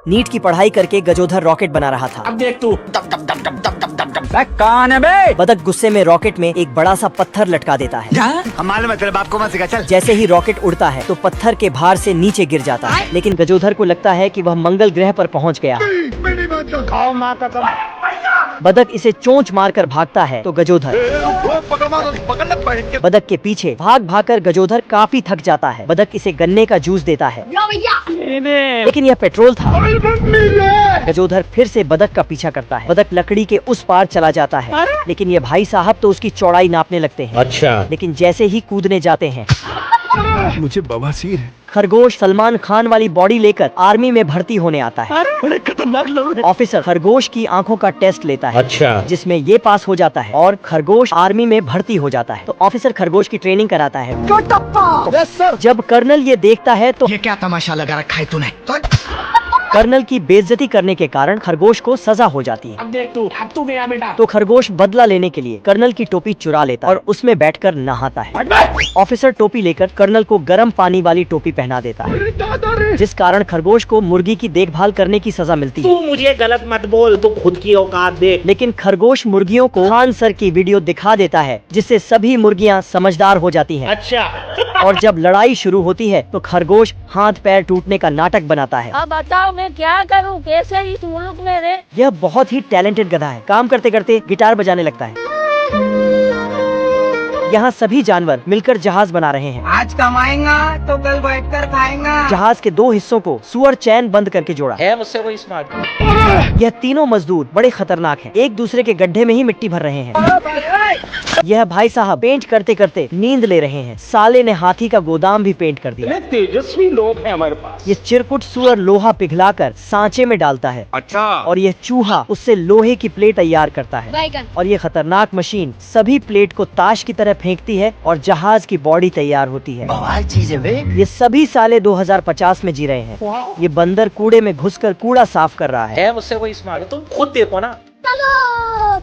NEET की पढ़ाई करके गजोधर रॉकेट बना रहा था। अब देख तू दब दब दब दब दब दब दब दब कौन है बे? बदक गुस्से में रॉकेट में एक बड़ा सा पत्थर लटका देता है। हमारे मतलब आपको मत सिखा चल। जैसे ही रॉकेट उड़ता है तो पत्थर के भार से नीचे गिर जाता है, लेकिन गजोधर को लगता है कि वह मंगल ग्रह पर पहुंच गया। बदक इसे चोंच मारकर भागता है तो गजोधर बदक के पीछे भाग भागकर गजोधर काफी थक जाता है। बदक इसे गन्ने का जूस देता है, लेकिन यह पेट्रोल था। गजोधर फिर से बदक का पीछा करता है। बदक लकड़ी के उस पार चला जाता है, लेकिन ये भाई साहब तो उसकी चौड़ाई नापने लगते हैं। अच्छा, लेकिन जैसे ही कूदने जाते हैं, मुझे बवासीर है। खरगोश सलमान खान वाली बॉडी लेकर आर्मी में भर्ती होने आता है। बड़े खतरनाक लोग हैं। ऑफिसर खरगोश की आंखों का टेस्ट लेता है, अच्छा, जिसमें ये पास हो जाता है और खरगोश आर्मी में भर्ती हो जाता है। तो ऑफिसर खरगोश की ट्रेनिंग कराता है। जब कर्नल ये देखता है तो ये क्या तमाशा लगा रखा है तूने? कर्नल की बेइज्जती करने के कारण खरगोश को सजा हो जाती है। अब देख तू, अब तू गया बेटा। तो खरगोश बदला लेने के लिए कर्नल की टोपी चुरा लेता है और उसमें बैठकर नहाता है। ऑफिसर टोपी लेकर कर्नल को गर्म पानी वाली टोपी पहना देता है, जिस कारण खरगोश को मुर्गी की देखभाल करने की सजा मिलती है। तू मुझे गलत मत बोल, तू खुद की औकात देख। लेकिन खरगोश मुर्गियों को खान सर की वीडियो दिखा देता है, जिससे सभी मुर्गियां समझदार हो जाती हैं। अच्छा, और जब लड़ाई शुरू होती है तो खरगोश हाथ पैर टूटने का नाटक बनाता है। अब बताओ मैं क्या करूं, कैसे इस मुल्क में रहे? यह बहुत ही टैलेंटेड गधा है। काम करते करते गिटार बजाने लगता है। यहाँ सभी जानवर मिलकर जहाज बना रहे हैं। आज कमाएगा तो कल बैठकर खाएगा। जहाज के दो हिस्सों को सुअर चैन बंद करके जोड़ा। है मुझसे कोई स्मार्ट? यह तीनों मजदूर बड़े खतरनाक हैं। एक दूसरे के गड्ढे में ही मिट्टी भर रहे हैं। यह भाई साहब पेंट करते करते नींद ले रहे हैं। साले ने हाथी का गोदाम भी पेंट कर दिया। तेजस्वी लोग हैं हमारे पास। ये चिरकुट सुअर लोहा पिघलाकर सांचे में डालता है, अच्छा, और यह चूहा उससे लोहे की प्लेट तैयार करता है। बैगन। और ये खतरनाक मशीन सभी प्लेट को ताश की तरह फेंकती है और जहाज की बॉडी तैयार होती है। बवाल चीज है बे। ये सभी साले 2050 में जी रहे हैं। ये बंदर कूड़े में घुसकर कूड़ा साफ कर रहा है। मुझसे कोई स्मार्ट? तुम खुद देखो ना।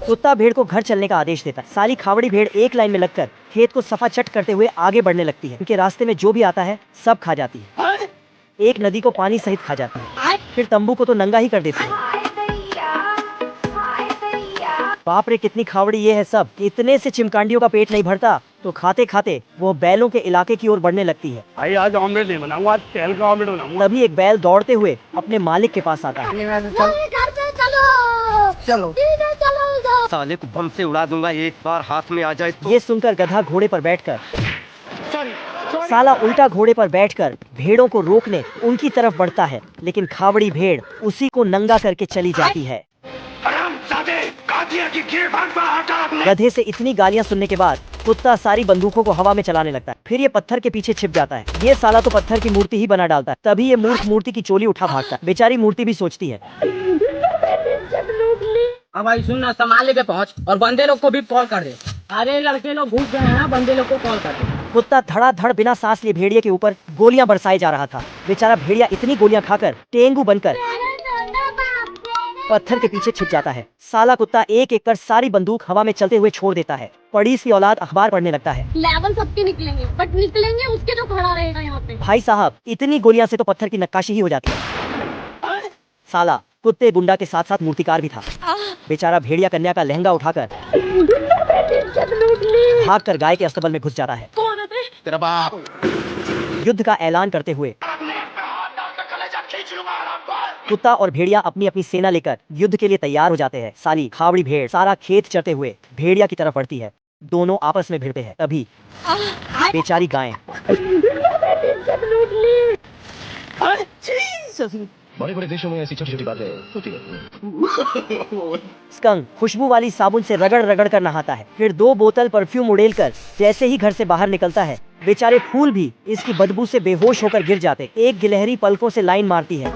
कुत्ता भेड़ को घर चलने का आदेश देता है। साली खावड़ी भेड़ एक लाइन में लगकर खेत को सफा चट करते हुए आगे बढ़ने लगती है। उनके रास्ते में जो भी आता है सब खा जाती है। एक नदी को पानी सहित खा जाती है, फिर तंबू को तो नंगा ही कर देती है। बाप रे, कितनी खावड़ी ये है सब। इतने से चिमकांडियों का पेट नहीं भरता तो खाते खाते वो बैलों के इलाके की ओर बढ़ने लगती है। भाई आज ऑमलेट नहीं बनाऊंगा, आज चैल का ऑमलेट बनाऊंगा। तभी एक बैल दौड़ते हुए अपने मालिक के पास आता है। घर पे चलो चलो सीधे चलो उधर। साले को बम से उड़ा दूंगा, एक बार हाथ में आ जाए तो। ये सुनकर गधा घोड़े पर बैठकर साला उल्टा घोड़े पर बैठकर भेड़ों को रोकने उनकी तरफ बढ़ता है, लेकिन खावड़ी भेड़ उसी को नंगा करके चली जाती है। गधे से इतनी गालियां सुनने के बाद कुत्ता सारी बंदूकों को हवा में चलाने लगता है। फिर ये पत्थर के पीछे छिप जाता है। ये साला तो पत्थर की मूर्ति ही बना डालता है। तभी ये मूर्ख मूर्ति की चोली उठा भागता है। बेचारी मूर्ति भी सोचती है, अब भाई सुन ना, संभाल के पहुंच और बंदे लोग को भी कॉल कर दे। अरे लड़के लोग घुस गए हैं ना, बंदे लोग को कॉल कर दे। कुत्ता धड़ाधड़ बिना सांस लिए भेड़िए के ऊपर गोलियां बरसाए जा रहा था। बेचारा भेड़िया इतनी गोलियां खाकर टेंगू बनकर पत्थर के पीछे छिप जाता है। साला कुत्ता एक एक कर सारी बंदूक हवा में चलते हुए छोड़ देता है। पड़ीस की औलाद अखबार पढ़ने लगता है। लेवल सबके निकलेंगे, बट निकलेंगे उसके जो खड़ा रहेगा यहाँ पे। भाई साहब, इतनी गोलियां से तो पत्थर की नक्काशी ही हो जाती है। साला कुत्ते गुंडा के साथ साथ मूर्तिकार भी था। बेचारा भेड़िया कन्या का लहंगा उठाकर भागकर गाय के अस्तबल में घुस जाता है। कौन है बे? तेरा बाप। युद्ध का ऐलान करते हुए कुत्ता और भेड़िया अपनी अपनी सेना लेकर युद्ध के लिए तैयार हो जाते हैं। साली खावड़ी भेड़ सारा खेत चरते हुए भेड़िया की तरफ बढ़ती है। दोनों आपस में भिड़ते हैं। तभी बेचारी गाय बड़े बड़े देशों में ऐसी छोटी छोटी बातें होती है। स्कंक खुशबू वाली साबुन से रगड़ रगड़ कर नहाता है। फिर 2 बोतल परफ्यूम उड़ेलकर जैसे ही घर से बाहर निकलता है, बेचारे फूल भी इसकी बदबू से बेहोश होकर गिर जाते। एक गिलहरी पलकों से लाइन मारती है।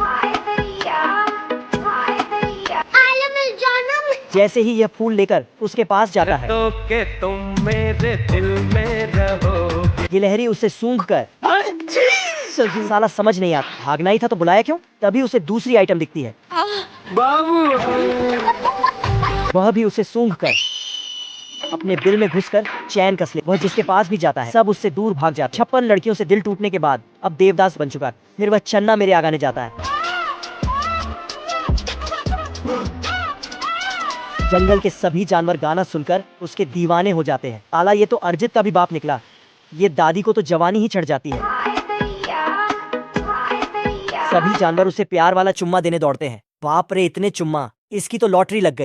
जैसे ही यह फूल लेकर उसके पास जाता है, तो के तुम मेरे दिल में रहो। गिलहरी उसे सूंघकर साला समझ नहीं आता, भागना ही था तो बुलाया क्यों। तभी उसे दूसरी आइटम दिखती है। वह भी उसे सूंघकर अपने दिल में घुसकर चैन कस ले। वह जिसके पास भी जाता है सब उससे दूर भाग जाते। 56 लड़कियों से दिल टूटने के बाद अब देवदास बन चुका है। फिर वह चन्ना मेरे आगाने जाता है। जंगल के सभी जानवर गाना सुनकर उसके दीवाने हो जाते हैं। आला ये तो अर्जित का भी बाप निकला। ये दादी को तो जवानी ही चढ़ जाती है। सभी जानवर उसे प्यार वाला चुम्मा देने दौड़ते हैं। बाप रे, इतने चुम्मा, इसकी तो लॉटरी लग गई।